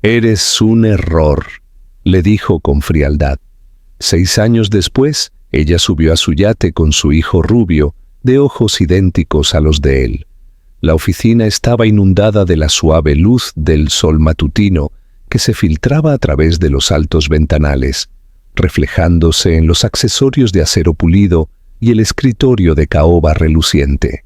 «Eres un error», le dijo con frialdad. 6 años después, ella subió a su yate con su hijo rubio, de ojos idénticos a los de él. La oficina estaba inundada de la suave luz del sol matutino que se filtraba a través de los altos ventanales, reflejándose en los accesorios de acero pulido y el escritorio de caoba reluciente.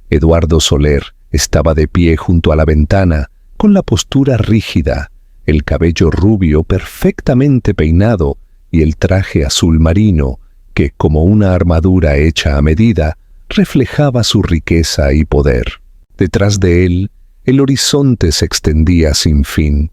Eduardo Soler estaba de pie junto a la ventana, con la postura rígida, el cabello rubio perfectamente peinado y el traje azul marino que, como una armadura hecha a medida, reflejaba su riqueza y poder. Detrás de él, el horizonte se extendía sin fin,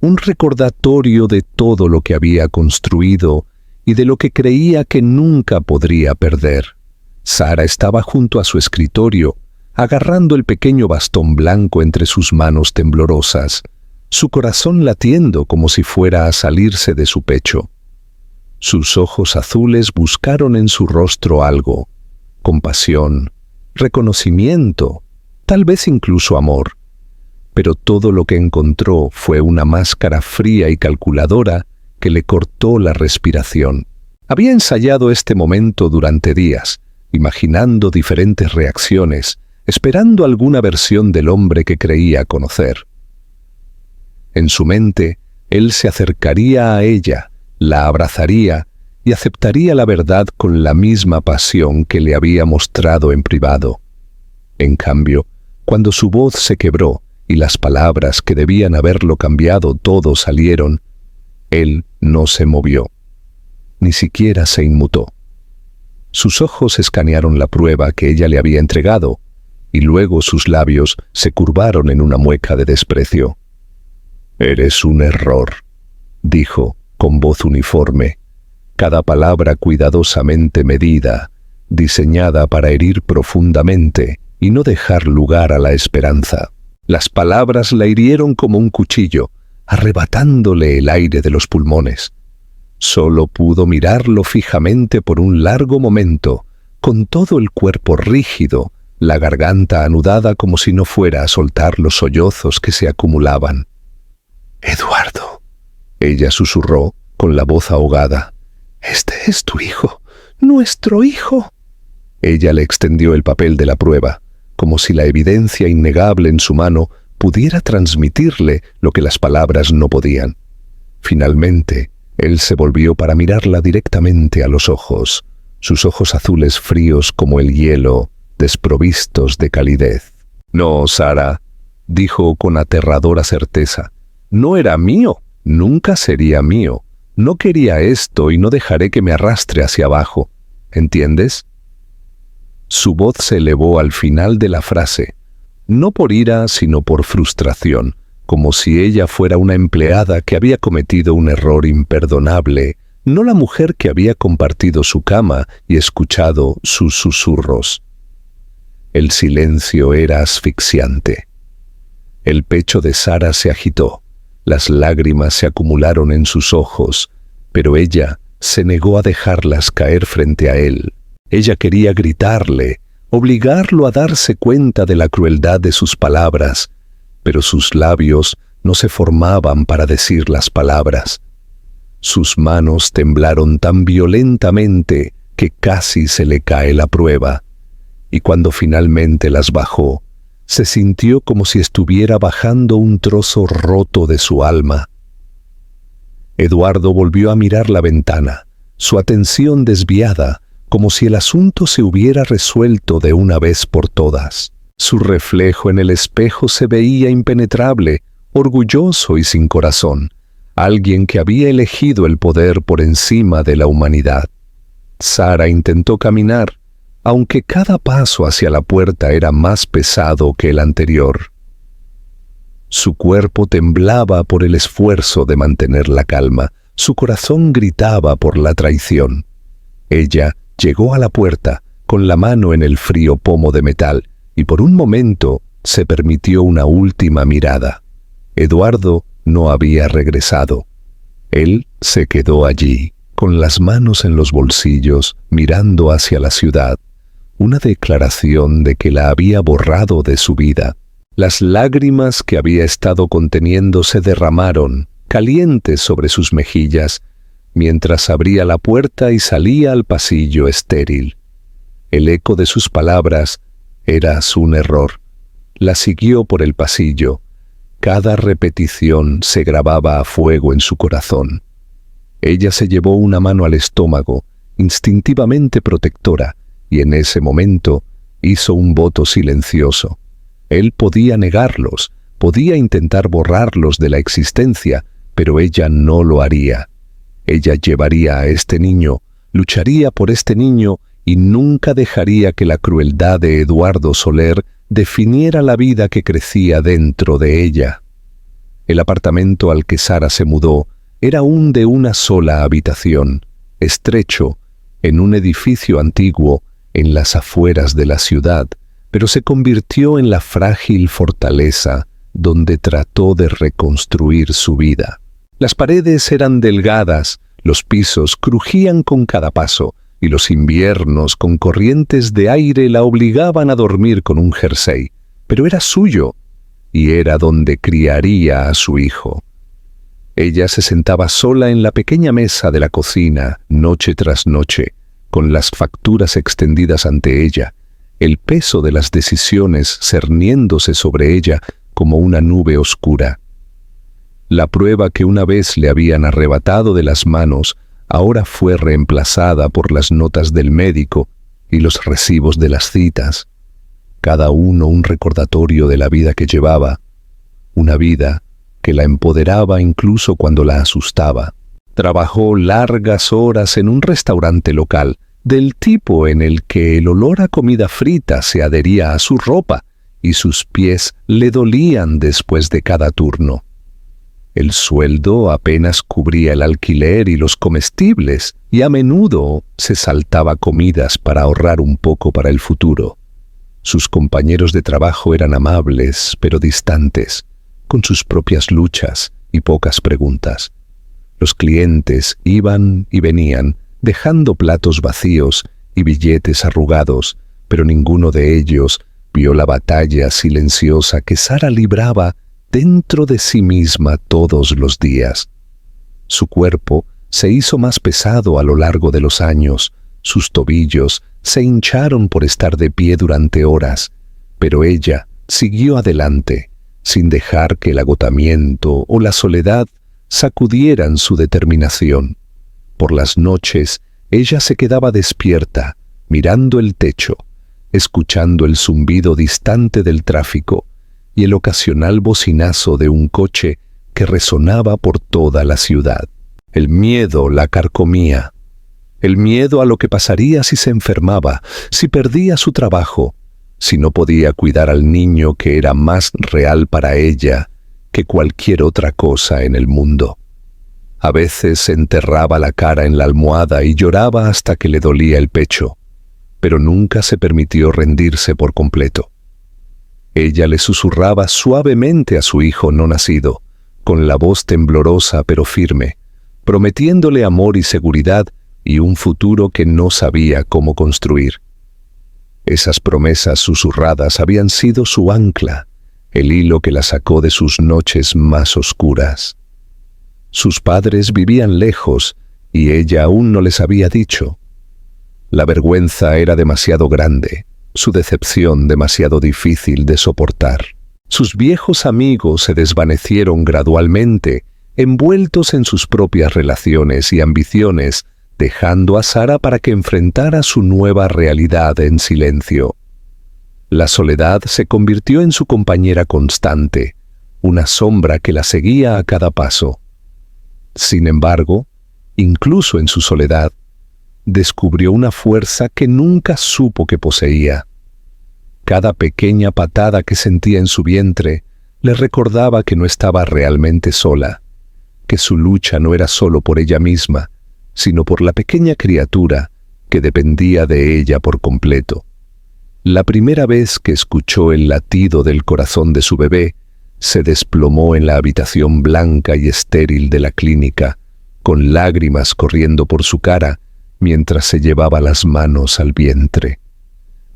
un recordatorio de todo lo que había construido y de lo que creía que nunca podría perder. Sara estaba junto a su escritorio, agarrando el pequeño bastón blanco entre sus manos temblorosas, su corazón latiendo como si fuera a salirse de su pecho. Sus ojos azules buscaron en su rostro algo: compasión, reconocimiento, tal vez incluso amor. Pero todo lo que encontró fue una máscara fría y calculadora que le cortó la respiración. Había ensayado este momento durante días, imaginando diferentes reacciones, esperando alguna versión del hombre que creía conocer. En su mente, él se acercaría a ella, la abrazaría y aceptaría la verdad con la misma pasión que le había mostrado en privado. En cambio, cuando su voz se quebró y las palabras que debían haberlo cambiado todo salieron, él no se movió, ni siquiera se inmutó. Sus ojos escanearon la prueba que ella le había entregado, y luego sus labios se curvaron en una mueca de desprecio. «Eres un error», dijo, con voz uniforme, cada palabra cuidadosamente medida, diseñada para herir profundamente y no dejar lugar a la esperanza. Las palabras la hirieron como un cuchillo, arrebatándole el aire de los pulmones. Solo pudo mirarlo fijamente por un largo momento, con todo el cuerpo rígido, la garganta anudada como si no fuera a soltar los sollozos que se acumulaban. «Eduardo», ella susurró con la voz ahogada, «este es tu hijo, nuestro hijo». Ella le extendió el papel de la prueba, como si la evidencia innegable en su mano pudiera transmitirle lo que las palabras no podían. Finalmente, él se volvió para mirarla directamente a los ojos, sus ojos azules fríos como el hielo, desprovistos de calidez. «No, Sara», dijo con aterradora certeza, «no era mío, nunca sería mío. No quería esto y no dejaré que me arrastre hacia abajo. ¿Entiendes?». Su voz se elevó al final de la frase, no por ira sino por frustración, como si ella fuera una empleada que había cometido un error imperdonable, no la mujer que había compartido su cama y escuchado sus susurros. El silencio era asfixiante. El pecho de Sara se agitó, las lágrimas se acumularon en sus ojos, pero ella se negó a dejarlas caer frente a él. Ella quería gritarle, obligarlo a darse cuenta de la crueldad de sus palabras, pero sus labios no se formaban para decir las palabras. Sus manos temblaron tan violentamente que casi se le cae la prueba, y cuando finalmente las bajó, se sintió como si estuviera bajando un trozo roto de su alma. Eduardo volvió a mirar la ventana, su atención desviada, como si el asunto se hubiera resuelto de una vez por todas. Su reflejo en el espejo se veía impenetrable, orgulloso y sin corazón, alguien que había elegido el poder por encima de la humanidad. Sara intentó caminar, aunque cada paso hacia la puerta era más pesado que el anterior. Su cuerpo temblaba por el esfuerzo de mantener la calma, su corazón gritaba por la traición. Ella llegó a la puerta, con la mano en el frío pomo de metal, y por un momento se permitió una última mirada. Eduardo no había regresado. Él se quedó allí, con las manos en los bolsillos, mirando hacia la ciudad, una declaración de que la había borrado de su vida. Las lágrimas que había estado conteniendo se derramaron, calientes sobre sus mejillas, mientras abría la puerta y salía al pasillo estéril. El eco de sus palabras era un error. La siguió por el pasillo. Cada repetición se grababa a fuego en su corazón. Ella se llevó una mano al estómago, instintivamente protectora, y en ese momento hizo un voto silencioso. Él podía negarlos, podía intentar borrarlos de la existencia, pero ella no lo haría. Ella llevaría a este niño, lucharía por este niño y nunca dejaría que la crueldad de Eduardo Soler definiera la vida que crecía dentro de ella. El apartamento al que Sara se mudó era aún de una sola habitación, estrecho, en un edificio antiguo en las afueras de la ciudad, pero se convirtió en la frágil fortaleza donde trató de reconstruir su vida. Las paredes eran delgadas, los pisos crujían con cada paso, y los inviernos con corrientes de aire la obligaban a dormir con un jersey, pero era suyo, y era donde criaría a su hijo. Ella se sentaba sola en la pequeña mesa de la cocina, noche tras noche, con las facturas extendidas ante ella, el peso de las decisiones cerniéndose sobre ella como una nube oscura. La prueba que una vez le habían arrebatado de las manos ahora fue reemplazada por las notas del médico y los recibos de las citas, cada uno un recordatorio de la vida que llevaba, una vida que la empoderaba incluso cuando la asustaba. Trabajó largas horas en un restaurante local, del tipo en el que el olor a comida frita se adhería a su ropa y sus pies le dolían después de cada turno. El sueldo apenas cubría el alquiler y los comestibles, y a menudo se saltaba comidas para ahorrar un poco para el futuro. Sus compañeros de trabajo eran amables, pero distantes, con sus propias luchas y pocas preguntas. Los clientes iban y venían, dejando platos vacíos y billetes arrugados, pero ninguno de ellos vio la batalla silenciosa que Sara libraba dentro de sí misma todos los días. Su cuerpo se hizo más pesado a lo largo de los años, sus tobillos se hincharon por estar de pie durante horas, pero ella siguió adelante, sin dejar que el agotamiento o la soledad sacudieran su determinación. Por las noches, ella se quedaba despierta, mirando el techo, escuchando el zumbido distante del tráfico y el ocasional bocinazo de un coche que resonaba por toda la ciudad. El miedo la carcomía. El miedo a lo que pasaría si se enfermaba, si perdía su trabajo, si no podía cuidar al niño que era más real para ella que cualquier otra cosa en el mundo. A veces enterraba la cara en la almohada y lloraba hasta que le dolía el pecho, pero nunca se permitió rendirse por completo. Ella le susurraba suavemente a su hijo no nacido, con la voz temblorosa pero firme, prometiéndole amor y seguridad y un futuro que no sabía cómo construir. Esas promesas susurradas habían sido su ancla, el hilo que la sacó de sus noches más oscuras. Sus padres vivían lejos y ella aún no les había dicho. La vergüenza era demasiado grande, su decepción demasiado difícil de soportar. Sus viejos amigos se desvanecieron gradualmente, envueltos en sus propias relaciones y ambiciones, dejando a Sara para que enfrentara su nueva realidad en silencio. La soledad se convirtió en su compañera constante, una sombra que la seguía a cada paso. Sin embargo, incluso en su soledad, descubrió una fuerza que nunca supo que poseía. Cada pequeña patada que sentía en su vientre le recordaba que no estaba realmente sola, que su lucha no era solo por ella misma, sino por la pequeña criatura que dependía de ella por completo. La primera vez que escuchó el latido del corazón de su bebé, se desplomó en la habitación blanca y estéril de la clínica, con lágrimas corriendo por su cara mientras se llevaba las manos al vientre.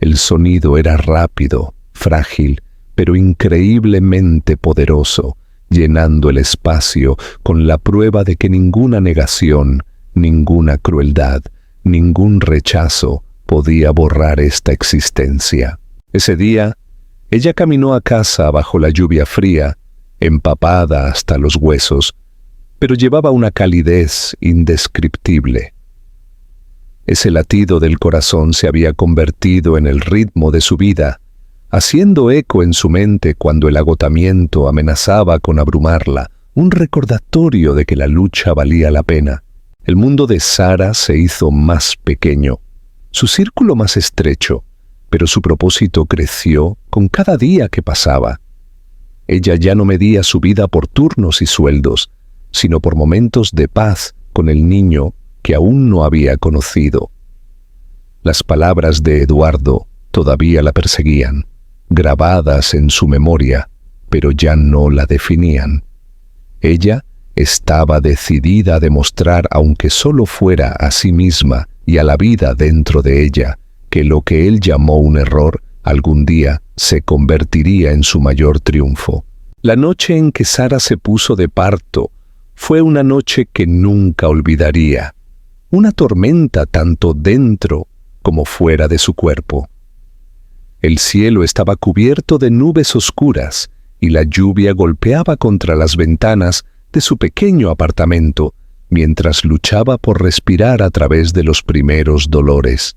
El sonido era rápido, frágil, pero increíblemente poderoso, llenando el espacio con la prueba de que ninguna negación, ninguna crueldad, ningún rechazo podía borrar esta existencia. Ese día, ella caminó a casa bajo la lluvia fría, empapada hasta los huesos, pero llevaba una calidez indescriptible. Ese latido del corazón se había convertido en el ritmo de su vida, haciendo eco en su mente cuando el agotamiento amenazaba con abrumarla, un recordatorio de que la lucha valía la pena. El mundo de Sara se hizo más pequeño, su círculo más estrecho, pero su propósito creció con cada día que pasaba. Ella ya no medía su vida por turnos y sueldos, sino por momentos de paz con el niño que aún no había conocido. Las palabras de Eduardo todavía la perseguían, grabadas en su memoria, pero ya no la definían. Ella estaba decidida a demostrar, aunque solo fuera a sí misma y a la vida dentro de ella, que lo que él llamó un error algún día se convertiría en su mayor triunfo. La noche en que Sara se puso de parto fue una noche que nunca olvidaría, una tormenta tanto dentro como fuera de su cuerpo. El cielo estaba cubierto de nubes oscuras y la lluvia golpeaba contra las ventanas de su pequeño apartamento mientras luchaba por respirar a través de los primeros dolores.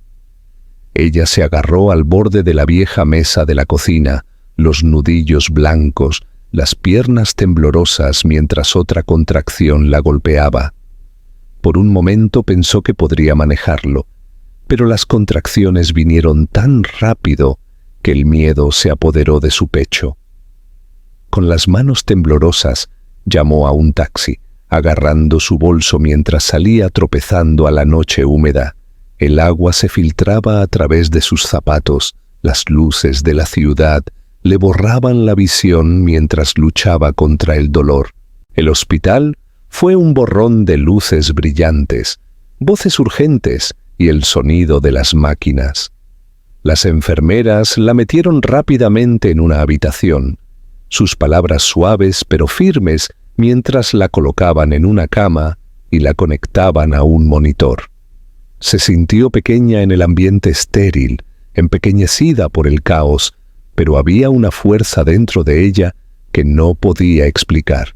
Ella se agarró al borde de la vieja mesa de la cocina, los nudillos blancos, las piernas temblorosas mientras otra contracción la golpeaba. Por un momento pensó que podría manejarlo, pero las contracciones vinieron tan rápido que el miedo se apoderó de su pecho. Con las manos temblorosas, llamó a un taxi, agarrando su bolso mientras salía tropezando a la noche húmeda. El agua se filtraba a través de sus zapatos, las luces de la ciudad le borraban la visión mientras luchaba contra el dolor. El hospital fue un borrón de luces brillantes, voces urgentes y el sonido de las máquinas. Las enfermeras la metieron rápidamente en una habitación, sus palabras suaves pero firmes mientras la colocaban en una cama y la conectaban a un monitor. Se sintió pequeña en el ambiente estéril, empequeñecida por el caos, pero había una fuerza dentro de ella que no podía explicar.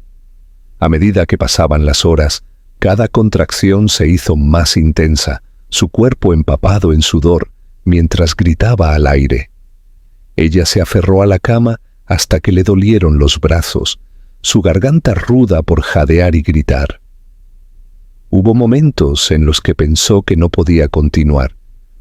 A medida que pasaban las horas, cada contracción se hizo más intensa, su cuerpo empapado en sudor, mientras gritaba al aire. Ella se aferró a la cama hasta que le dolieron los brazos, su garganta ruda por jadear y gritar. Hubo momentos en los que pensó que no podía continuar,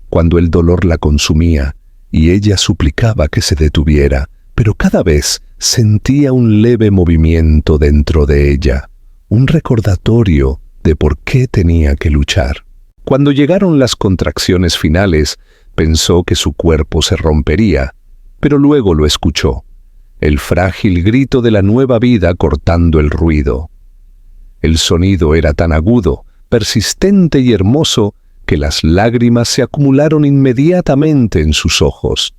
cuando el dolor la consumía y ella suplicaba que se detuviera, pero cada vez sentía un leve movimiento dentro de ella, un recordatorio de por qué tenía que luchar. Cuando llegaron las contracciones finales, pensó que su cuerpo se rompería, pero luego lo escuchó, el frágil grito de la nueva vida cortando el ruido. El sonido era tan agudo, persistente y hermoso que las lágrimas se acumularon inmediatamente en sus ojos.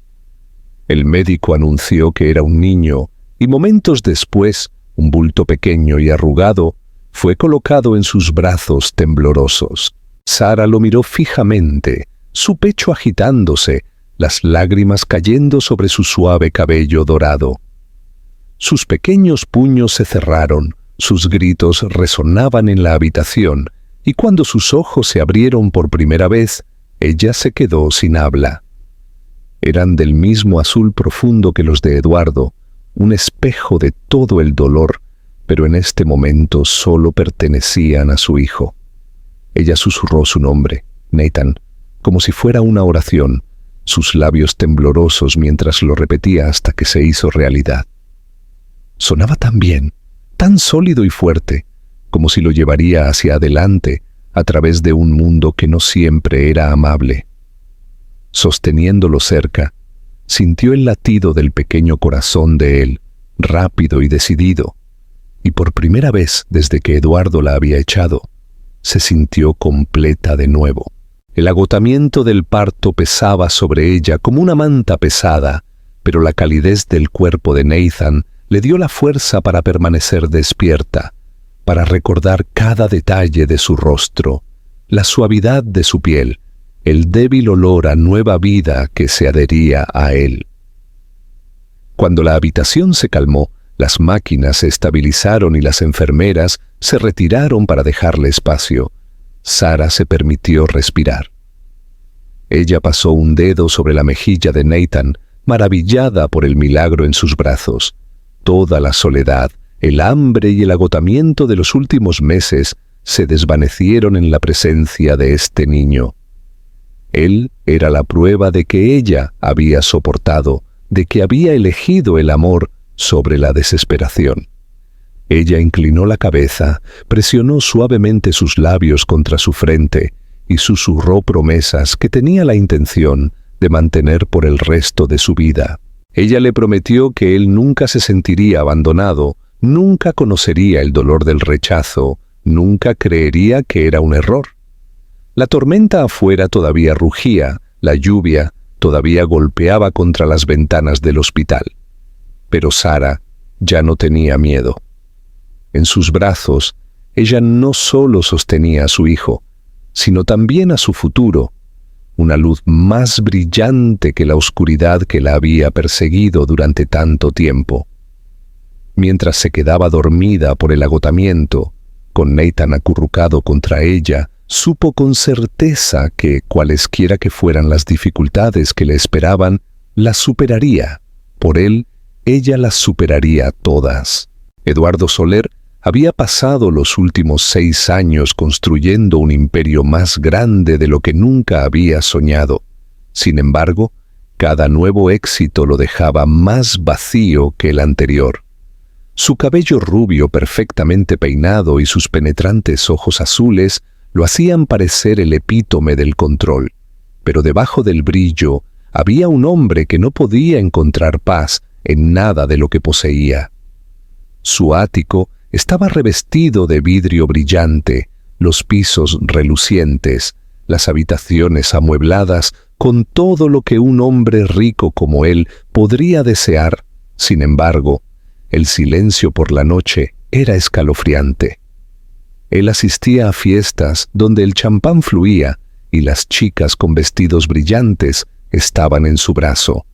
El médico anunció que era un niño y momentos después, un bulto pequeño y arrugado fue colocado en sus brazos temblorosos. Sara lo miró fijamente, su pecho agitándose, las lágrimas cayendo sobre su suave cabello dorado. Sus pequeños puños se cerraron, sus gritos resonaban en la habitación, y cuando sus ojos se abrieron por primera vez, ella se quedó sin habla. Eran del mismo azul profundo que los de Eduardo, un espejo de todo el dolor, pero en este momento solo pertenecían a su hijo. Ella susurró su nombre, Nathan, como si fuera una oración, sus labios temblorosos mientras lo repetía hasta que se hizo realidad. Sonaba tan bien, tan sólido y fuerte, como si lo llevaría hacia adelante a través de un mundo que no siempre era amable. Sosteniéndolo cerca, sintió el latido del pequeño corazón de él, rápido y decidido, y por primera vez desde que Eduardo la había echado, se sintió completa de nuevo. El agotamiento del parto pesaba sobre ella como una manta pesada, pero la calidez del cuerpo de Nathan le dio la fuerza para permanecer despierta, para recordar cada detalle de su rostro, la suavidad de su piel, el débil olor a nueva vida que se adhería a él. Cuando la habitación se calmó, las máquinas se estabilizaron y las enfermeras se retiraron para dejarle espacio. Sara se permitió respirar. Ella pasó un dedo sobre la mejilla de Nathan, maravillada por el milagro en sus brazos. Toda la soledad, el hambre y el agotamiento de los últimos meses se desvanecieron en la presencia de este niño. Él era la prueba de que ella había soportado, de que había elegido el amor sobre la desesperación. Ella inclinó la cabeza, presionó suavemente sus labios contra su frente y susurró promesas que tenía la intención de mantener por el resto de su vida. Ella le prometió que él nunca se sentiría abandonado, nunca conocería el dolor del rechazo, nunca creería que era un error. La tormenta afuera todavía rugía, la lluvia todavía golpeaba contra las ventanas del hospital. Pero Sara ya no tenía miedo. En sus brazos, ella no solo sostenía a su hijo, sino también a su futuro, una luz más brillante que la oscuridad que la había perseguido durante tanto tiempo. Mientras se quedaba dormida por el agotamiento, con Nathan acurrucado contra ella, supo con certeza que, cualesquiera que fueran las dificultades que le esperaban, las superaría. Por él, ella las superaría todas. Eduardo Soler había pasado los últimos 6 años construyendo un imperio más grande de lo que nunca había soñado. Sin embargo, cada nuevo éxito lo dejaba más vacío que el anterior. Su cabello rubio perfectamente peinado y sus penetrantes ojos azules lo hacían parecer el epítome del control, pero debajo del brillo había un hombre que no podía encontrar paz en nada de lo que poseía. Su ático estaba revestido de vidrio brillante, los pisos relucientes, las habitaciones amuebladas con todo lo que un hombre rico como él podría desear. Sin embargo, el silencio por la noche era escalofriante. Él asistía a fiestas donde el champán fluía y las chicas con vestidos brillantes estaban en su brazo.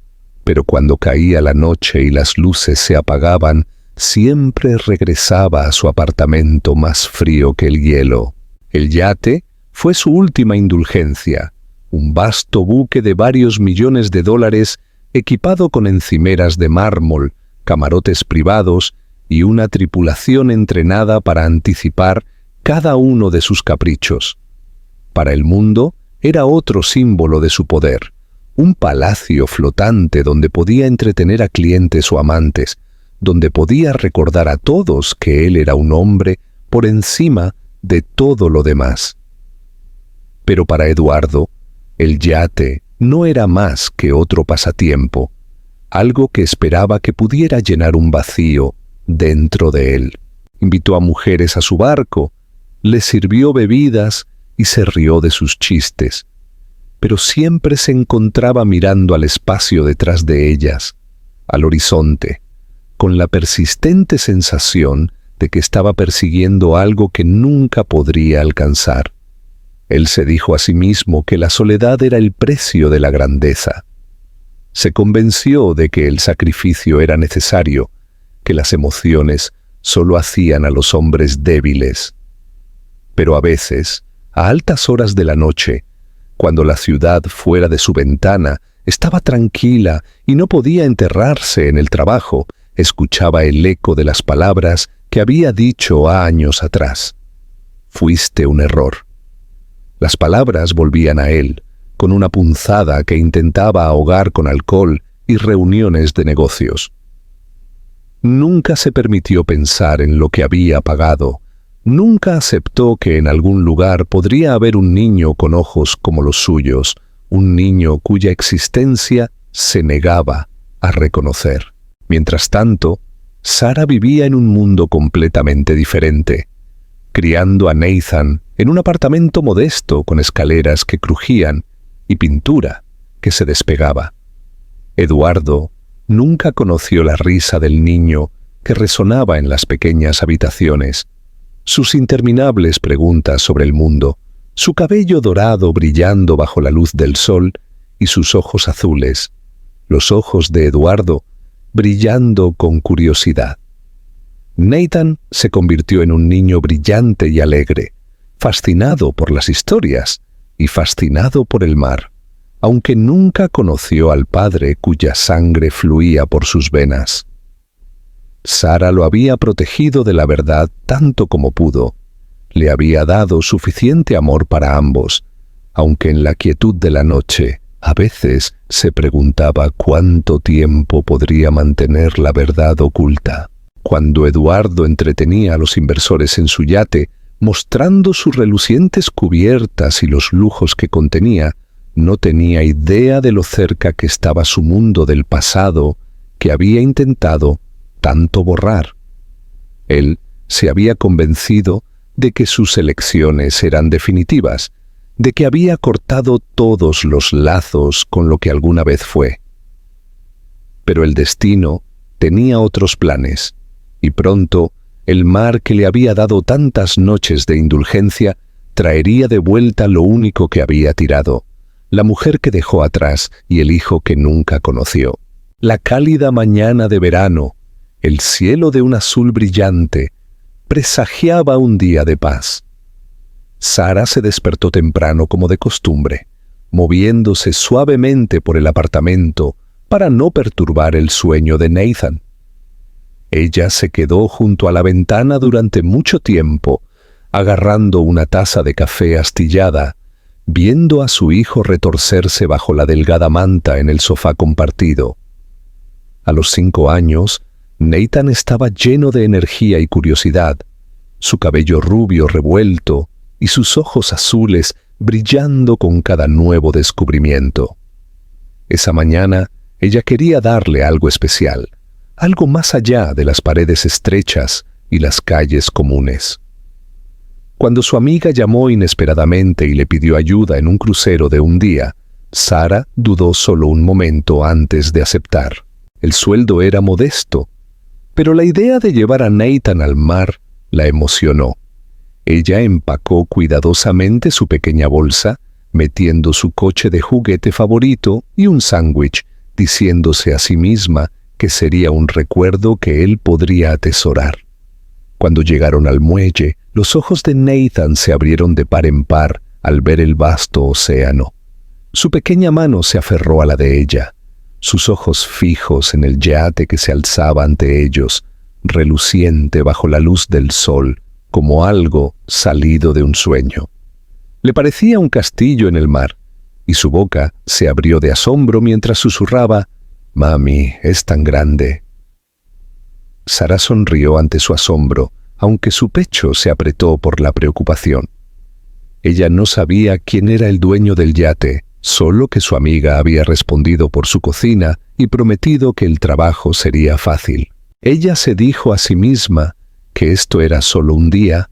Pero cuando caía la noche y las luces se apagaban, siempre regresaba a su apartamento más frío que el hielo. El yate fue su última indulgencia, un vasto buque de varios millones de dólares equipado con encimeras de mármol, camarotes privados y una tripulación entrenada para anticipar cada uno de sus caprichos. Para el mundo era otro símbolo de su poder, un palacio flotante donde podía entretener a clientes o amantes, donde podía recordar a todos que él era un hombre por encima de todo lo demás. Pero para Eduardo, el yate no era más que otro pasatiempo, algo que esperaba que pudiera llenar un vacío dentro de él. Invitó a mujeres a su barco, les sirvió bebidas y se rió de sus chistes, pero siempre se encontraba mirando al espacio detrás de ellas, al horizonte, con la persistente sensación de que estaba persiguiendo algo que nunca podría alcanzar. Él se dijo a sí mismo que la soledad era el precio de la grandeza. Se convenció de que el sacrificio era necesario, que las emociones solo hacían a los hombres débiles. Pero a veces, a altas horas de la noche, cuando la ciudad fuera de su ventana estaba tranquila y no podía enterrarse en el trabajo, escuchaba el eco de las palabras que había dicho años atrás. Fuiste un error. Las palabras volvían a él, con una punzada que intentaba ahogar con alcohol y reuniones de negocios. Nunca se permitió pensar en lo que había pagado. Nunca aceptó que en algún lugar podría haber un niño con ojos como los suyos, un niño cuya existencia se negaba a reconocer. Mientras tanto, Sara vivía en un mundo completamente diferente, criando a Nathan en un apartamento modesto con escaleras que crujían y pintura que se despegaba. Eduardo Nunca conoció la risa del niño que resonaba en las pequeñas habitaciones, sus interminables preguntas sobre el mundo, su cabello dorado brillando bajo la luz del sol y sus ojos azules, los ojos de Eduardo, brillando con curiosidad. Nathan se convirtió en un niño brillante y alegre, fascinado por las historias y fascinado por el mar, aunque nunca conoció al padre cuya sangre fluía por sus venas. Sara lo había protegido de la verdad tanto como pudo. Le había dado suficiente amor para ambos, aunque en la quietud de la noche a veces se preguntaba cuánto tiempo podría mantener la verdad oculta. Cuando Eduardo entretenía a los inversores en su yate, mostrando sus relucientes cubiertas y los lujos que contenía, no tenía idea de lo cerca que estaba su mundo del pasado que había intentado tanto borrar. Él se había convencido de que sus elecciones eran definitivas, de que había cortado todos los lazos con lo que alguna vez fue. Pero el destino tenía otros planes, y pronto el mar que le había dado tantas noches de indulgencia traería de vuelta lo único que había tirado, la mujer que dejó atrás y el hijo que nunca conoció. La cálida mañana de verano, el cielo de un azul brillante, presagiaba un día de paz. Sara se despertó temprano como de costumbre, moviéndose suavemente por el apartamento para no perturbar el sueño de Nathan. Ella se quedó junto a la ventana durante mucho tiempo, agarrando una taza de café astillada, viendo a su hijo retorcerse bajo la delgada manta en el sofá compartido. A los 5 años, Nathan estaba lleno de energía y curiosidad, su cabello rubio revuelto y sus ojos azules brillando con cada nuevo descubrimiento. Esa mañana, ella quería darle algo especial, algo más allá de las paredes estrechas y las calles comunes. Cuando su amiga llamó inesperadamente y le pidió ayuda en un crucero de un día, Sara dudó solo un momento antes de aceptar. El sueldo era modesto, pero la idea de llevar a Nathan al mar la emocionó. Ella empacó cuidadosamente su pequeña bolsa, metiendo su coche de juguete favorito y un sándwich, diciéndose a sí misma que sería un recuerdo que él podría atesorar. Cuando llegaron al muelle, los ojos de Nathan se abrieron de par en par al ver el vasto océano. Su pequeña mano se aferró a la de ella, sus ojos fijos en el yate que se alzaba ante ellos, reluciente bajo la luz del sol, como algo salido de un sueño. Le parecía un castillo en el mar, y su boca se abrió de asombro mientras susurraba: «Mami, es tan grande». Sara sonrió ante su asombro, aunque su pecho se apretó por la preocupación. Ella no sabía quién era el dueño del yate, solo que su amiga había respondido por su cocina y prometido que el trabajo sería fácil. Ella se dijo a sí misma que esto era solo un día,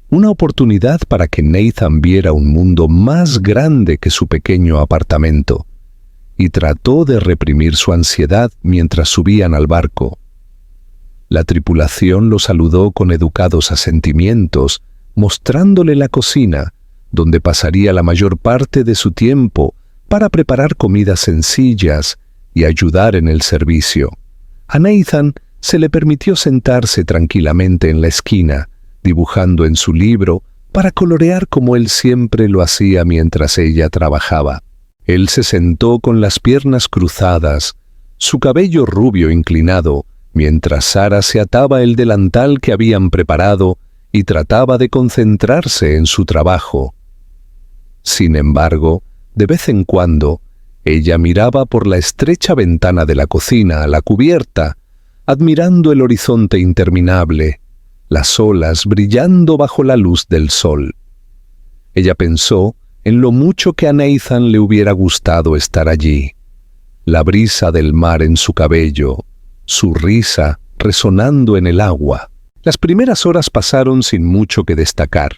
una oportunidad para que Nathan viera un mundo más grande que su pequeño apartamento, y trató de reprimir su ansiedad mientras subían al barco. La tripulación lo saludó con educados asentimientos, mostrándole la cocina, donde pasaría la mayor parte de su tiempo para preparar comidas sencillas y ayudar en el servicio. A Nathan se le permitió sentarse tranquilamente en la esquina, dibujando en su libro para colorear como él siempre lo hacía mientras ella trabajaba. Él se sentó con las piernas cruzadas, su cabello rubio inclinado, mientras Sara se ataba el delantal que habían preparado y trataba de concentrarse en su trabajo. Sin embargo, de vez en cuando, ella miraba por la estrecha ventana de la cocina a la cubierta, admirando el horizonte interminable, las olas brillando bajo la luz del sol. Ella pensó en lo mucho que a Nathan le hubiera gustado estar allí, la brisa del mar en su cabello, su risa resonando en el agua. Las primeras horas pasaron sin mucho que destacar.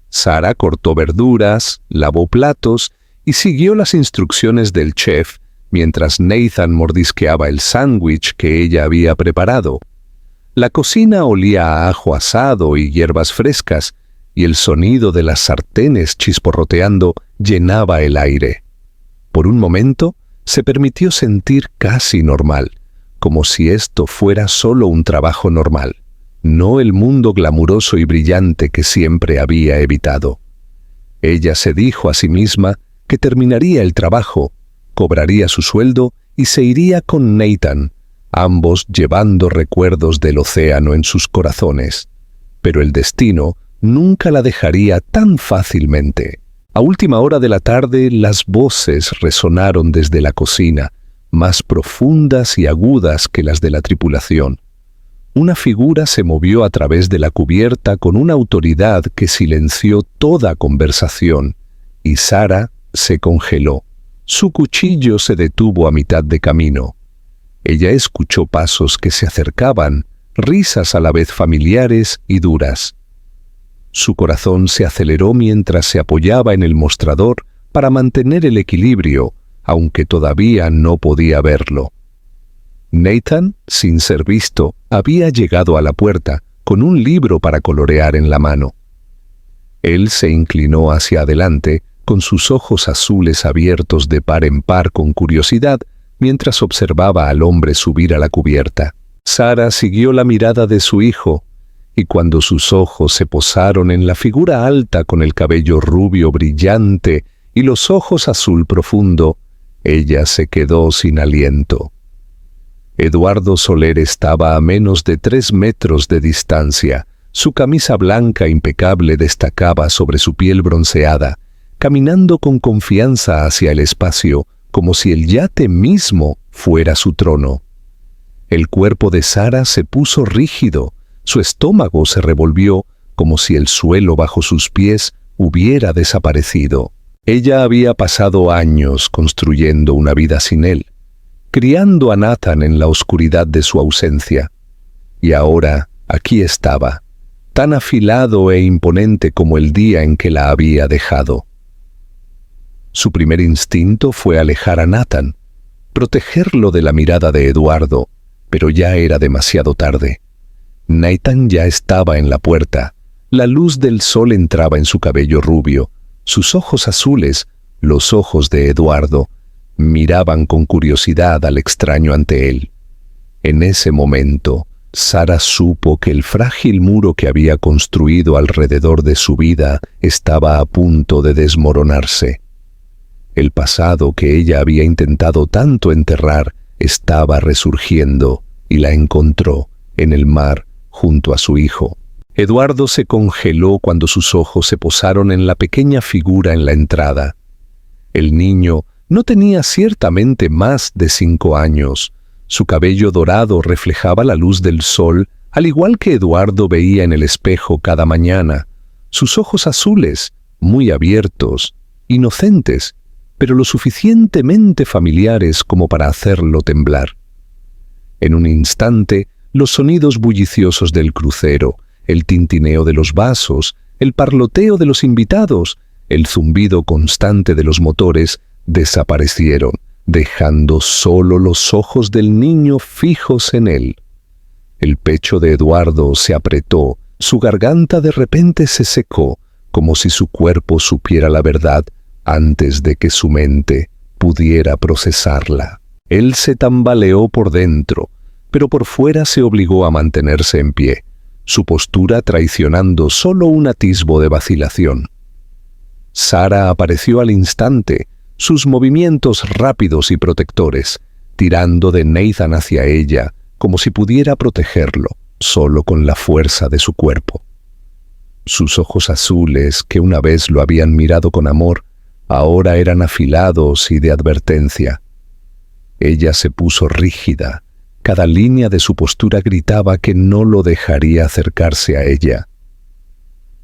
Sara cortó verduras, lavó platos y siguió las instrucciones del chef mientras Nathan mordisqueaba el sándwich que ella había preparado. La cocina olía a ajo asado y hierbas frescas, y el sonido de las sartenes chisporroteando llenaba el aire. Por un momento, se permitió sentir casi normal, como si esto fuera solo un trabajo normal, no el mundo glamuroso y brillante que siempre había evitado. Ella se dijo a sí misma que terminaría el trabajo, cobraría su sueldo y se iría con Nathan, ambos llevando recuerdos del océano en sus corazones. Pero el destino nunca la dejaría tan fácilmente. A última hora de la tarde, las voces resonaron desde la cocina, más profundas y agudas que las de la tripulación. Una figura se movió a través de la cubierta con una autoridad que silenció toda conversación, y Sarah se congeló. Su cuchillo se detuvo a mitad de camino. Ella escuchó pasos que se acercaban, risas a la vez familiares y duras. Su corazón se aceleró mientras se apoyaba en el mostrador para mantener el equilibrio, aunque todavía no podía verlo. Nathan, sin ser visto, había llegado a la puerta, con un libro para colorear en la mano. Él se inclinó hacia adelante, con sus ojos azules abiertos de par en par con curiosidad, mientras observaba al hombre subir a la cubierta. Sarah siguió la mirada de su hijo, y cuando sus ojos se posaron en la figura alta con el cabello rubio brillante y los ojos azul profundo, ella se quedó sin aliento. Eduardo Soler estaba a menos de 3 metros de distancia. Su camisa blanca impecable destacaba sobre su piel bronceada, caminando con confianza hacia el espacio, como si el yate mismo fuera su trono. El cuerpo de Sarah se puso rígido, su estómago se revolvió, como si el suelo bajo sus pies hubiera desaparecido. Ella había pasado años construyendo una vida sin él, criando a Nathan en la oscuridad de su ausencia. Y ahora aquí estaba, tan afilado e imponente como el día en que la había dejado. Su primer instinto fue alejar a Nathan, protegerlo de la mirada de Eduardo, pero ya era demasiado tarde. Nathan ya estaba en la puerta, la luz del sol entraba en su cabello rubio, sus ojos azules, los ojos de Eduardo, miraban con curiosidad al extraño ante él. En ese momento, Sarah supo que el frágil muro que había construido alrededor de su vida estaba a punto de desmoronarse. El pasado que ella había intentado tanto enterrar estaba resurgiendo y la encontró en el mar junto a su hijo. Eduardo se congeló cuando sus ojos se posaron en la pequeña figura en la entrada. El niño no tenía ciertamente más de 5 años. Su cabello dorado reflejaba la luz del sol, al igual que Eduardo veía en el espejo cada mañana. Sus ojos azules, muy abiertos, inocentes, pero lo suficientemente familiares como para hacerlo temblar. En un instante, los sonidos bulliciosos del crucero, el tintineo de los vasos, el parloteo de los invitados, el zumbido constante de los motores, desaparecieron, dejando solo los ojos del niño fijos en él. El pecho de Eduardo se apretó, su garganta de repente se secó, como si su cuerpo supiera la verdad antes de que su mente pudiera procesarla. Él se tambaleó por dentro, pero por fuera se obligó a mantenerse en pie, su postura traicionando solo un atisbo de vacilación. Sarah apareció al instante, sus movimientos rápidos y protectores, tirando de Nathan hacia ella, como si pudiera protegerlo, solo con la fuerza de su cuerpo. Sus ojos azules, que una vez lo habían mirado con amor, ahora eran afilados y de advertencia. Ella se puso rígida, cada línea de su postura gritaba que no lo dejaría acercarse a ella.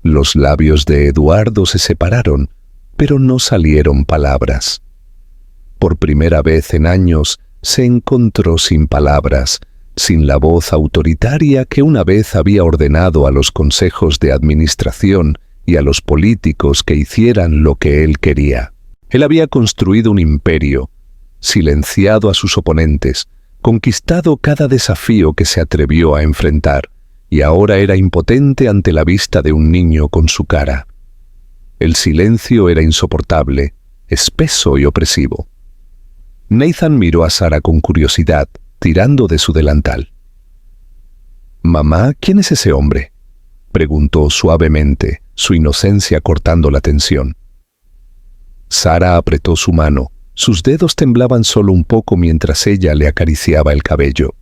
Los labios de Eduardo se separaron, pero no salieron palabras. Por primera vez en años se encontró sin palabras, sin la voz autoritaria que una vez había ordenado a los consejos de administración y a los políticos que hicieran lo que él quería. Él había construido un imperio, silenciado a sus oponentes, conquistado cada desafío que se atrevió a enfrentar, y ahora era impotente ante la vista de un niño con su cara. El silencio era insoportable, espeso y opresivo. Nathan miró a Sara con curiosidad, tirando de su delantal. «Mamá, ¿quién es ese hombre?», preguntó suavemente, su inocencia cortando la tensión. Sara apretó su mano. Sus dedos temblaban solo un poco mientras ella le acariciaba el cabello.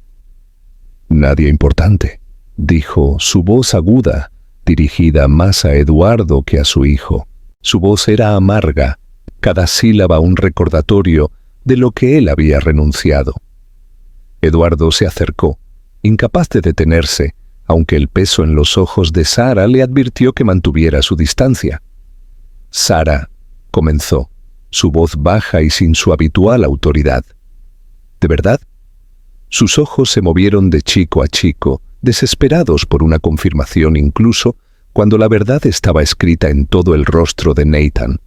«Nadie importante», dijo, su voz aguda, dirigida más a Eduardo que a su hijo. Su voz era amarga, cada sílaba un recordatorio de lo que él había renunciado. Eduardo se acercó, incapaz de detenerse, aunque el peso en los ojos de Sara le advirtió que mantuviera su distancia. «Sara», comenzó, su voz baja y sin su habitual autoridad. «¿De verdad?». Sus ojos se movieron de chico a chico, desesperados por una confirmación incluso cuando la verdad estaba escrita en todo el rostro de Nathan.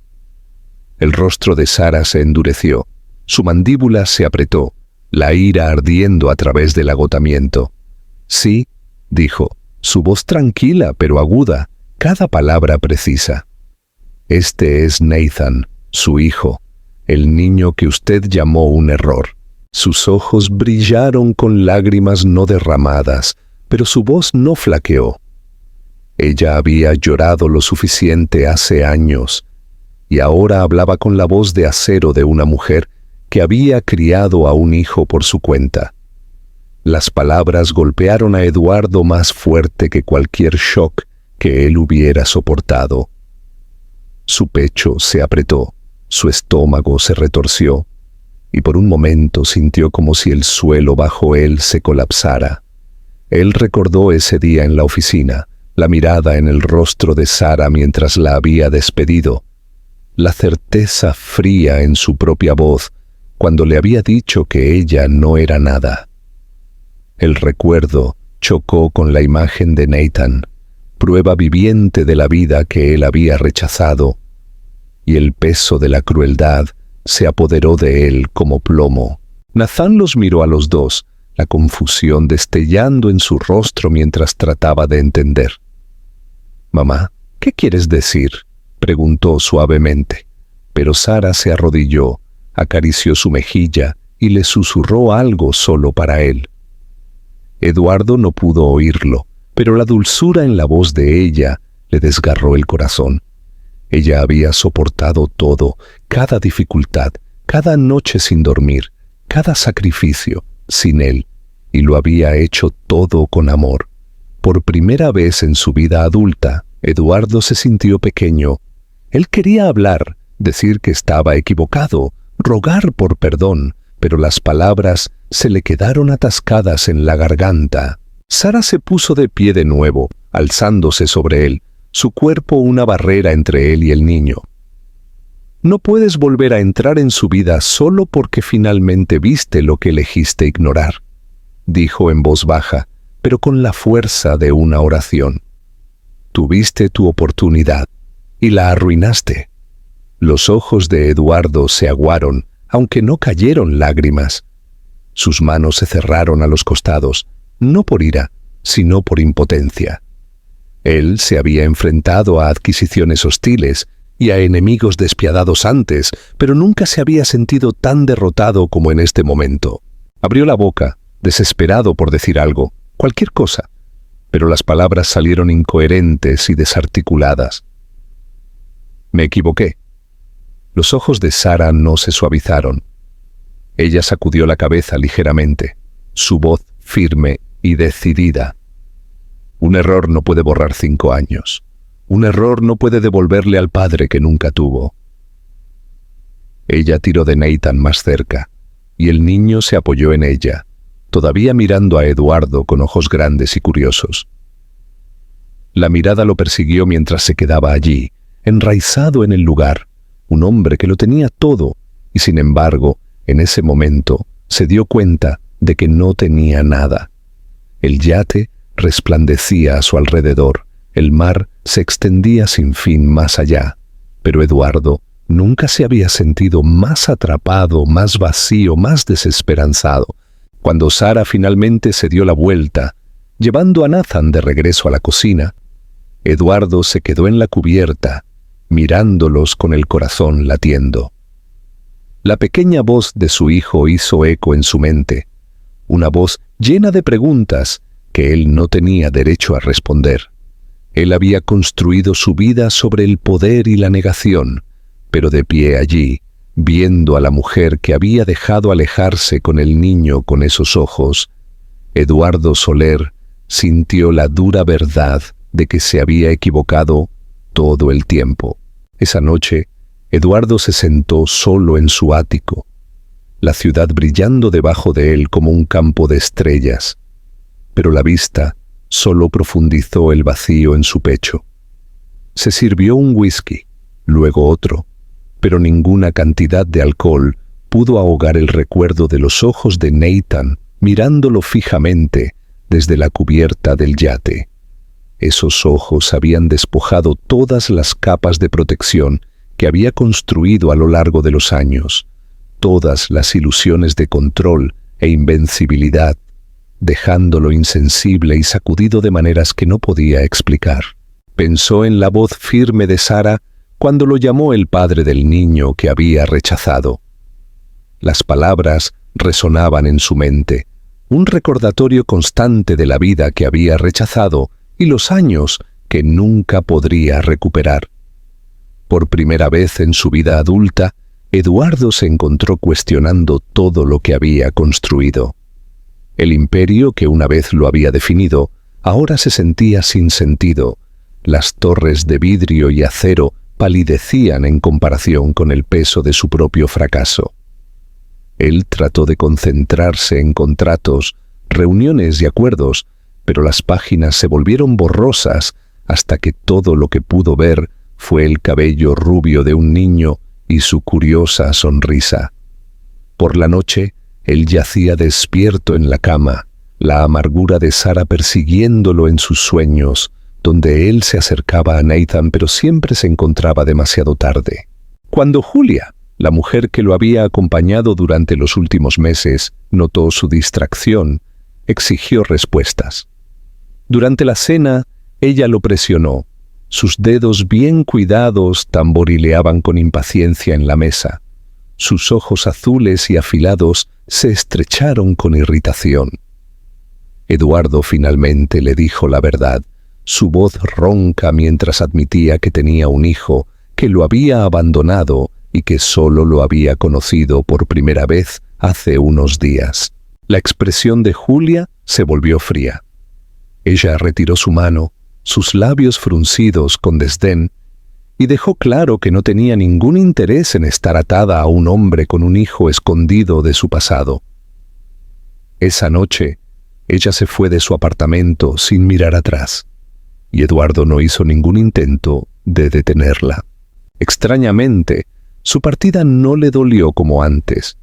El rostro de Sara se endureció, su mandíbula se apretó, la ira ardiendo a través del agotamiento. «Sí», dijo, su voz tranquila pero aguda, cada palabra precisa. «Este es Nathan, su hijo, el niño que usted llamó un error». Sus ojos brillaron con lágrimas no derramadas, pero su voz no flaqueó. Ella había llorado lo suficiente hace años, y ahora hablaba con la voz de acero de una mujer que había criado a un hijo por su cuenta. Las palabras golpearon a Eduardo más fuerte que cualquier shock que él hubiera soportado. Su pecho se apretó, su estómago se retorció, y por un momento sintió como si el suelo bajo él se colapsara. Él recordó ese día en la oficina, la mirada en el rostro de Sara mientras la había despedido, la certeza fría en su propia voz cuando le había dicho que ella no era nada. El recuerdo chocó con la imagen de Nathan, prueba viviente de la vida que él había rechazado, y el peso de la crueldad se apoderó de él como plomo. Nathan los miró a los dos, la confusión destellando en su rostro mientras trataba de entender. «Mamá, ¿qué quieres decir?», preguntó suavemente, pero Sara se arrodilló, acarició su mejilla y le susurró algo solo para él. Eduardo no pudo oírlo, pero la dulzura en la voz de ella le desgarró el corazón. Ella había soportado todo, cada dificultad, cada noche sin dormir, cada sacrificio, sin él, y lo había hecho todo con amor. Por primera vez en su vida adulta, Eduardo se sintió pequeño. Él quería hablar, decir que estaba equivocado, rogar por perdón, pero las palabras se le quedaron atascadas en la garganta. Sara se puso de pie de nuevo, alzándose sobre él, su cuerpo una barrera entre él y el niño. «No puedes volver a entrar en su vida solo porque finalmente viste lo que elegiste ignorar», dijo en voz baja, pero con la fuerza de una oración. «Tuviste tu oportunidad y la arruinaste». Los ojos de Eduardo se aguaron, aunque no cayeron lágrimas. Sus manos se cerraron a los costados, no por ira, sino por impotencia. Él se había enfrentado a adquisiciones hostiles y a enemigos despiadados antes, pero nunca se había sentido tan derrotado como en este momento. Abrió la boca, desesperado por decir algo, cualquier cosa, pero las palabras salieron incoherentes y desarticuladas. «Me equivoqué». Los ojos de Sara no se suavizaron. Ella sacudió la cabeza ligeramente, su voz firme y decidida. «Un error no puede borrar 5 años. Un error no puede devolverle al padre que nunca tuvo». Ella tiró de Nathan más cerca, y el niño se apoyó en ella, todavía mirando a Eduardo con ojos grandes y curiosos. La mirada lo persiguió mientras se quedaba allí, enraizado en el lugar, un hombre que lo tenía todo, y sin embargo, en ese momento, se dio cuenta de que no tenía nada. El yate resplandecía a su alrededor, el mar se extendía sin fin más allá, pero Eduardo Nunca se había sentido más atrapado, más vacío, más desesperanzado. Cuando Sara finalmente se dio la vuelta, llevando a Nathan de regreso a la cocina, Eduardo se quedó en la cubierta, mirándolos con el corazón latiendo. La pequeña voz de su hijo hizo eco en su mente, una voz llena de preguntas que él no tenía derecho a responder. Él había construido su vida sobre el poder y la negación, pero de pie allí, viendo a la mujer que había dejado alejarse con el niño con esos ojos, Eduardo Soler sintió la dura verdad de que se había equivocado todo el tiempo. Esa noche, Eduardo se sentó solo en su ático, la ciudad brillando debajo de él como un campo de estrellas, pero la vista solo profundizó el vacío en su pecho. Se sirvió un whisky, luego otro, pero ninguna cantidad de alcohol pudo ahogar el recuerdo de los ojos de Nathan mirándolo fijamente desde la cubierta del yate. Esos ojos habían despojado todas las capas de protección que había construido a lo largo de los años, todas las ilusiones de control e invencibilidad, dejándolo insensible y sacudido de maneras que no podía explicar. Pensó en la voz firme de Sara cuando lo llamó el padre del niño que había rechazado. Las palabras resonaban en su mente, un recordatorio constante de la vida que había rechazado y los años que nunca podría recuperar. Por primera vez en su vida adulta, Eduardo se encontró cuestionando todo lo que había construido. El imperio que una vez lo había definido, ahora se sentía sin sentido. Las torres de vidrio y acero palidecían en comparación con el peso de su propio fracaso. Él trató de concentrarse en contratos, reuniones y acuerdos, pero las páginas se volvieron borrosas hasta que todo lo que pudo ver fue el cabello rubio de un niño y su curiosa sonrisa. Por la noche, él yacía despierto en la cama, la amargura de Sara persiguiéndolo en sus sueños, donde él se acercaba a Nathan pero siempre se encontraba demasiado tarde. Cuando Julia, la mujer que lo había acompañado durante los últimos meses, notó su distracción, exigió respuestas. Durante la cena, ella lo presionó. Sus dedos bien cuidados tamborileaban con impaciencia en la mesa. Sus ojos azules y afilados se estrecharon con irritación. Eduardo finalmente le dijo la verdad, su voz ronca mientras admitía que tenía un hijo, que lo había abandonado y que solo lo había conocido por primera vez hace unos días. La expresión de Julia se volvió fría. Ella retiró su mano, sus labios fruncidos con desdén, y dejó claro que no tenía ningún interés en estar atada a un hombre con un hijo escondido de su pasado. Esa noche, ella se fue de su apartamento sin mirar atrás, y Eduardo no hizo ningún intento de detenerla. Extrañamente, su partida no le dolió como antes.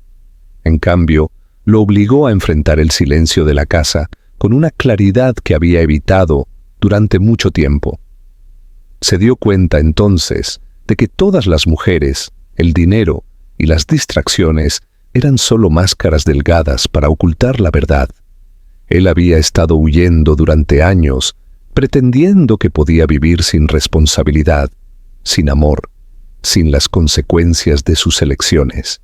En cambio, lo obligó a enfrentar el silencio de la casa con una claridad que había evitado durante mucho tiempo. Se dio cuenta entonces de que todas las mujeres, el dinero y las distracciones eran solo máscaras delgadas para ocultar la verdad. Él había estado huyendo durante años, pretendiendo que podía vivir sin responsabilidad, sin amor, sin las consecuencias de sus elecciones.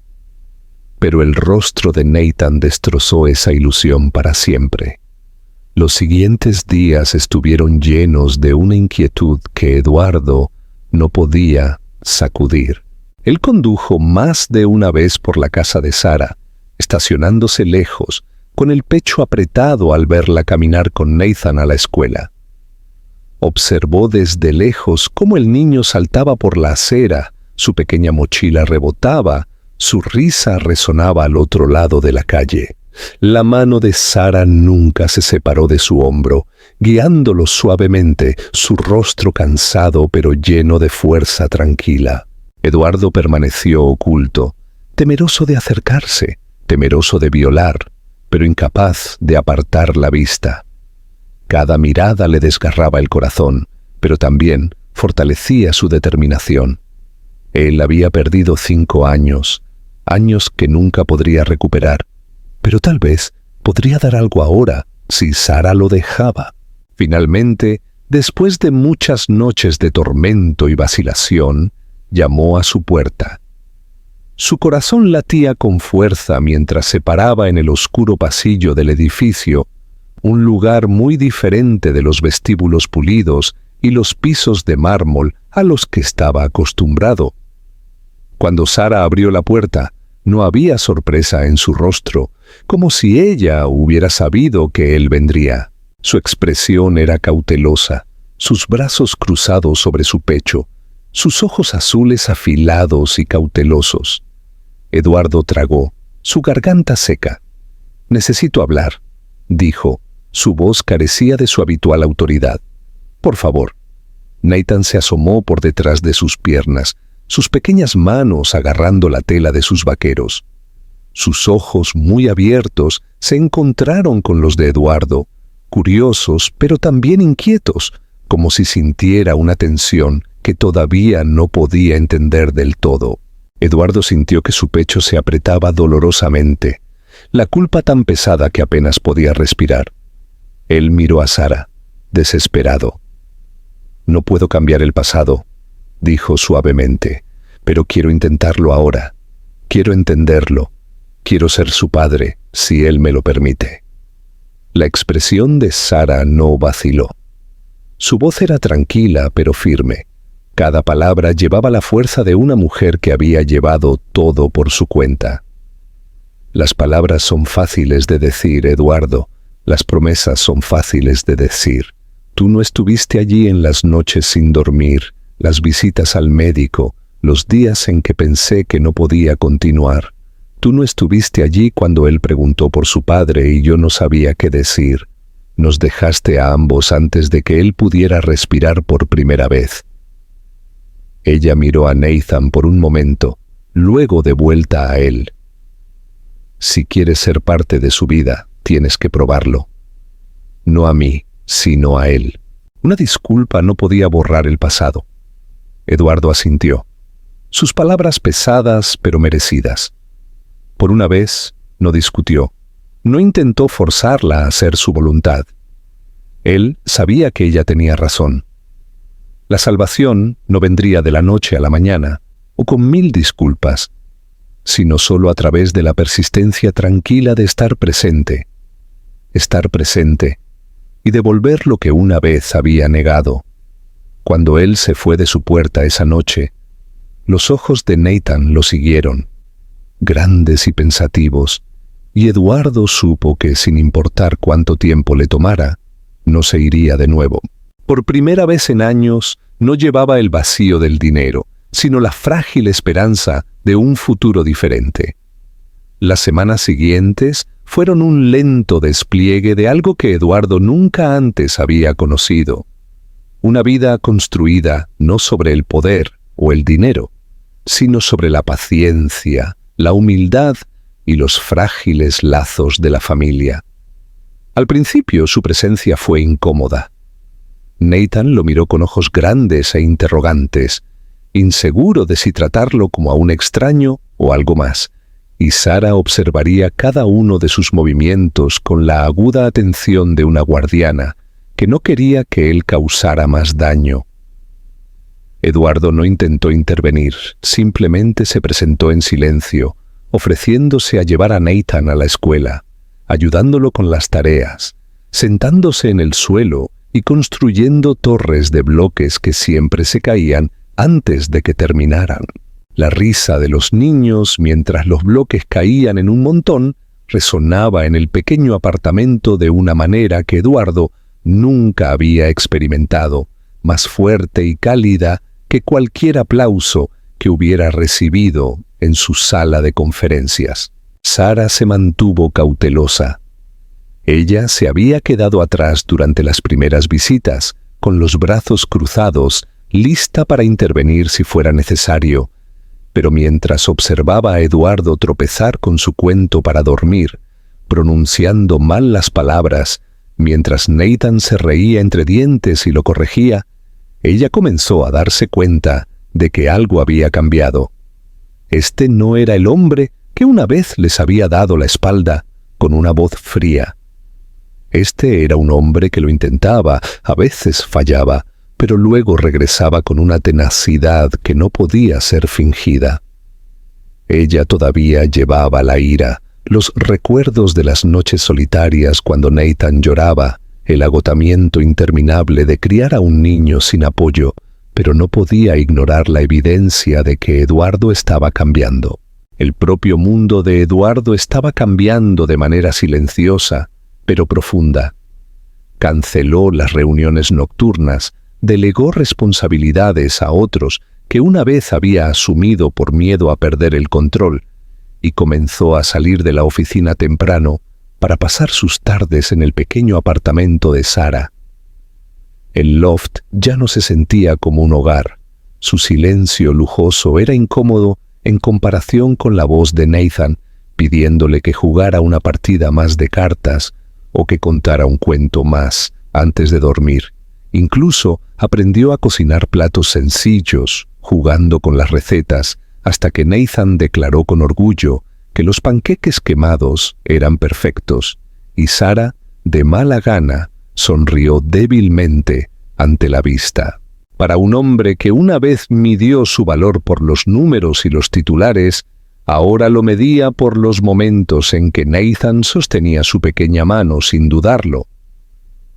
Pero el rostro de Nathan destrozó esa ilusión para siempre. Los siguientes días estuvieron llenos de una inquietud que Eduardo no podía sacudir. Él condujo más de una vez por la casa de Sara, estacionándose lejos, con el pecho apretado al verla caminar con Nathan a la escuela. Observó desde lejos cómo el niño saltaba por la acera, su pequeña mochila rebotaba, su risa resonaba al otro lado de la calle. La mano de Sara nunca se separó de su hombro, guiándolo suavemente, su rostro cansado pero lleno de fuerza tranquila. Eduardo permaneció oculto, temeroso de acercarse, temeroso de violar, pero incapaz de apartar la vista. Cada mirada le desgarraba el corazón, pero también fortalecía su determinación. Él había perdido 5 años, años que nunca podría recuperar, pero tal vez podría dar algo ahora si Sara lo dejaba. Finalmente, después de muchas noches de tormento y vacilación, llamó a su puerta. Su corazón latía con fuerza mientras se paraba en el oscuro pasillo del edificio, un lugar muy diferente de los vestíbulos pulidos y los pisos de mármol a los que estaba acostumbrado. Cuando Sara abrió la puerta, no había sorpresa en su rostro, como si ella hubiera sabido que él vendría. Su expresión era cautelosa, sus brazos cruzados sobre su pecho, sus ojos azules afilados y cautelosos. Eduardo tragó, su garganta seca. «Necesito hablar», dijo. Su voz carecía de su habitual autoridad. «Por favor». Nathan se asomó por detrás de sus piernas, sus pequeñas manos agarrando la tela de sus vaqueros. Sus ojos muy abiertos se encontraron con los de Eduardo, curiosos pero también inquietos, como si sintiera una tensión que todavía no podía entender del todo. Eduardo sintió que su pecho se apretaba dolorosamente, la culpa tan pesada que apenas podía respirar. Él miró a Sara, desesperado. «No puedo cambiar el pasado», dijo suavemente, «pero quiero intentarlo ahora. Quiero entenderlo. Quiero ser su padre, si él me lo permite». La expresión de Sara no vaciló. Su voz era tranquila pero firme. Cada palabra llevaba la fuerza de una mujer que había llevado todo por su cuenta. «Las palabras son fáciles de decir, Eduardo. Las promesas son fáciles de decir. Tú no estuviste allí en las noches sin dormir, las visitas al médico, los días en que pensé que no podía continuar. Tú no estuviste allí cuando él preguntó por su padre y yo no sabía qué decir. Nos dejaste a ambos antes de que él pudiera respirar por primera vez». Ella miró a Nathan por un momento, luego de vuelta a él. «Si quieres ser parte de su vida, tienes que probarlo. No a mí, sino a él». Una disculpa no podía borrar el pasado. Eduardo asintió. Sus palabras pesadas pero merecidas. Por una vez, no discutió. No intentó forzarla a hacer su voluntad. Él sabía que ella tenía razón. La salvación no vendría de la noche a la mañana, o con 1000 disculpas, sino solo a través de la persistencia tranquila de estar presente y devolver lo que una vez había negado. Cuando él se fue de su puerta esa noche, los ojos de Nathan lo siguieron, grandes y pensativos, y Eduardo supo que sin importar cuánto tiempo le tomara, no se iría de nuevo. Por primera vez en años, no llevaba el vacío del dinero, sino la frágil esperanza de un futuro diferente. Las semanas siguientes fueron un lento despliegue de algo que Eduardo nunca antes había conocido. Una vida construida no sobre el poder o el dinero, sino sobre la paciencia, la humildad y los frágiles lazos de la familia. Al principio su presencia fue incómoda. Nathan lo miró con ojos grandes e interrogantes, inseguro de si tratarlo como a un extraño o algo más, y Sara observaría cada uno de sus movimientos con la aguda atención de una guardiana que no quería que él causara más daño. Eduardo no intentó intervenir, simplemente se presentó en silencio, ofreciéndose a llevar a Nathan a la escuela, ayudándolo con las tareas, sentándose en el suelo y construyendo torres de bloques que siempre se caían antes de que terminaran. La risa de los niños mientras los bloques caían en un montón resonaba en el pequeño apartamento de una manera que Eduardo nunca había experimentado, más fuerte y cálida que cualquier aplauso que hubiera recibido en su sala de conferencias. Sara se mantuvo cautelosa. Ella se había quedado atrás durante las primeras visitas, con los brazos cruzados, lista para intervenir si fuera necesario. Pero mientras observaba a Eduardo tropezar con su cuento para dormir, pronunciando mal las palabras, mientras Nathan se reía entre dientes y lo corregía, ella comenzó a darse cuenta de que algo había cambiado. Este no era el hombre que una vez les había dado la espalda con una voz fría. Este era un hombre que lo intentaba, a veces fallaba, pero luego regresaba con una tenacidad que no podía ser fingida. Ella todavía llevaba la ira, los recuerdos de las noches solitarias cuando Nathan lloraba, el agotamiento interminable de criar a un niño sin apoyo, pero no podía ignorar la evidencia de que Eduardo estaba cambiando. El propio mundo de Eduardo estaba cambiando de manera silenciosa, pero profunda. Canceló las reuniones nocturnas, delegó responsabilidades a otros que una vez había asumido por miedo a perder el control, y comenzó a salir de la oficina temprano para pasar sus tardes en el pequeño apartamento de Sara. El loft ya no se sentía como un hogar. Su silencio lujoso era incómodo en comparación con la voz de Nathan pidiéndole que jugara una partida más de cartas o que contara un cuento más antes de dormir. Incluso aprendió a cocinar platos sencillos, jugando con las recetas, hasta que Nathan declaró con orgullo que los panqueques quemados eran perfectos, y Sara, de mala gana, sonrió débilmente ante la vista. Para un hombre que una vez midió su valor por los números y los titulares, ahora lo medía por los momentos en que Nathan sostenía su pequeña mano sin dudarlo.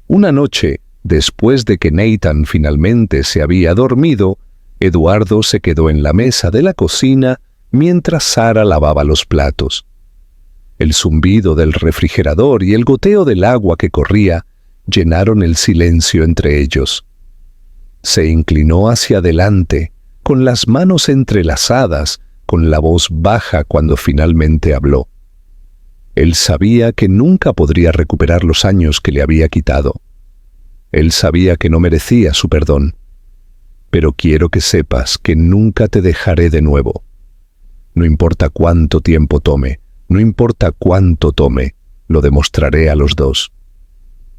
Una noche, después de que Nathan finalmente se había dormido, Eduardo se quedó en la mesa de la cocina mientras Sara lavaba los platos. El zumbido del refrigerador y el goteo del agua que corría llenaron el silencio entre ellos. Se inclinó hacia adelante, con las manos entrelazadas, con la voz baja cuando finalmente habló. Él sabía que nunca podría recuperar los años que le había quitado. Él sabía que no merecía su perdón. Pero quiero que sepas que nunca te dejaré de nuevo. No importa cuánto tiempo tome, no importa cuánto tome, lo demostraré a los dos.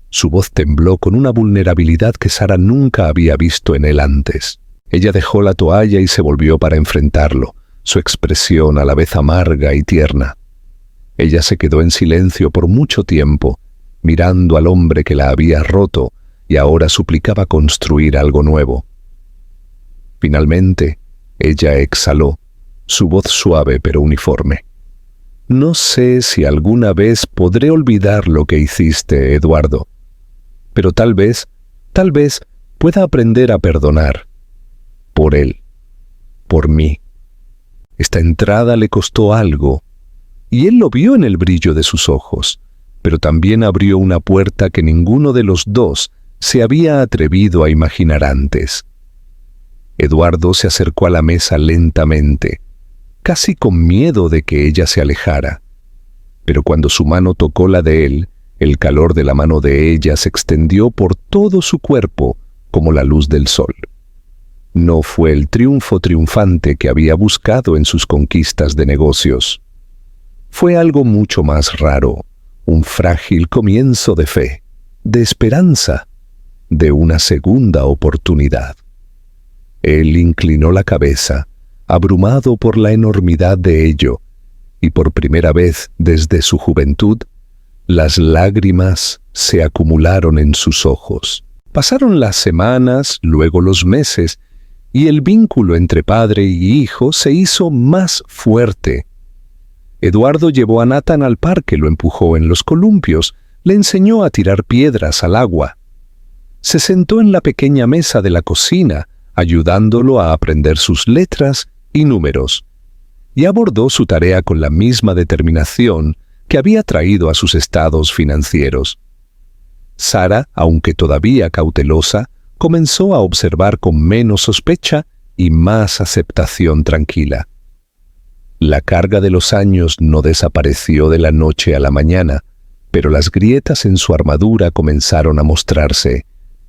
Su voz tembló con una vulnerabilidad que Sara nunca había visto en él antes. Ella dejó la toalla y se volvió para enfrentarlo, su expresión a la vez amarga y tierna. Ella se quedó en silencio por mucho tiempo, mirando al hombre que la había roto y ahora suplicaba construir algo nuevo. Finalmente, ella exhaló, su voz suave pero uniforme. No sé si alguna vez podré olvidar lo que hiciste, Eduardo, pero tal vez pueda aprender a perdonar. Por él, por mí. Esta entrada le costó algo, y él lo vio en el brillo de sus ojos, pero también abrió una puerta que ninguno de los dos se había atrevido a imaginar antes. Eduardo se acercó a la mesa lentamente, casi con miedo de que ella se alejara. Pero cuando su mano tocó la de él, el calor de la mano de ella se extendió por todo su cuerpo como la luz del sol. No fue el triunfo triunfante que había buscado en sus conquistas de negocios. Fue algo mucho más raro, un frágil comienzo de fe, de esperanza, de una segunda oportunidad. Él inclinó la cabeza, abrumado por la enormidad de ello, y por primera vez desde su juventud, las lágrimas se acumularon en sus ojos. Pasaron las semanas, luego los meses, y el vínculo entre padre y hijo se hizo más fuerte. Eduardo llevó a Nathan al parque, lo empujó en los columpios, le enseñó a tirar piedras al agua. Se sentó en la pequeña mesa de la cocina, ayudándolo a aprender sus letras y números, y abordó su tarea con la misma determinación que había traído a sus estados financieros. Sara, aunque todavía cautelosa, comenzó a observar con menos sospecha y más aceptación tranquila. La carga de los años no desapareció de la noche a la mañana, pero las grietas en su armadura comenzaron a mostrarse,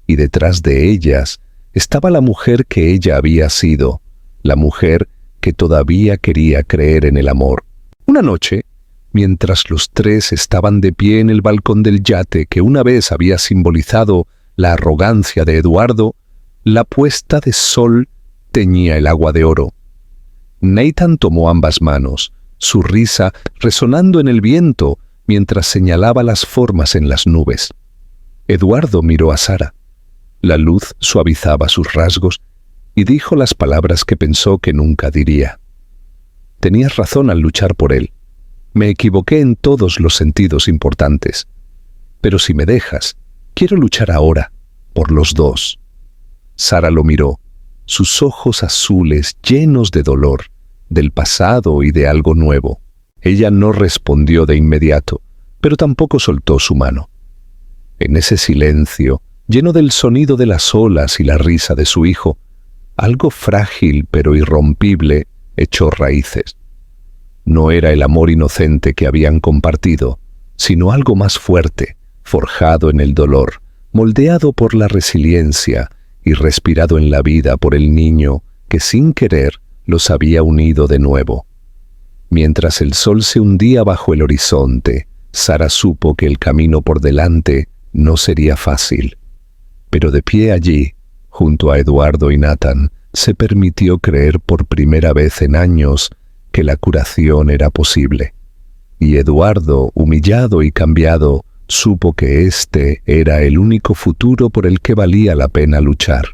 y detrás de ellas estaba la mujer que ella había sido, la mujer que todavía quería creer en el amor. Una noche, mientras los tres estaban de pie en el balcón del yate que una vez había simbolizado la arrogancia de Eduardo, la puesta de sol teñía el agua de oro. Nathan tomó ambas manos, su risa resonando en el viento mientras señalaba las formas en las nubes. Eduardo miró a Sara. La luz suavizaba sus rasgos y dijo las palabras que pensó que nunca diría. Tenías razón al luchar por él. Me equivoqué en todos los sentidos importantes. Pero si me dejas, quiero luchar ahora, por los dos. Sara lo miró, sus ojos azules llenos de dolor, del pasado y de algo nuevo. Ella no respondió de inmediato, pero tampoco soltó su mano. En ese silencio, lleno del sonido de las olas y la risa de su hijo, algo frágil pero irrompible echó raíces. No era el amor inocente que habían compartido, sino algo más fuerte, forjado en el dolor, moldeado por la resiliencia y respirado en la vida por el niño que sin querer los había unido de nuevo. Mientras el sol se hundía bajo el horizonte, Sara supo que el camino por delante no sería fácil. Pero de pie allí, junto a Eduardo y Nathan, se permitió creer por primera vez en años que la curación era posible. Y Eduardo, humillado y cambiado, supo que este era el único futuro por el que valía la pena luchar.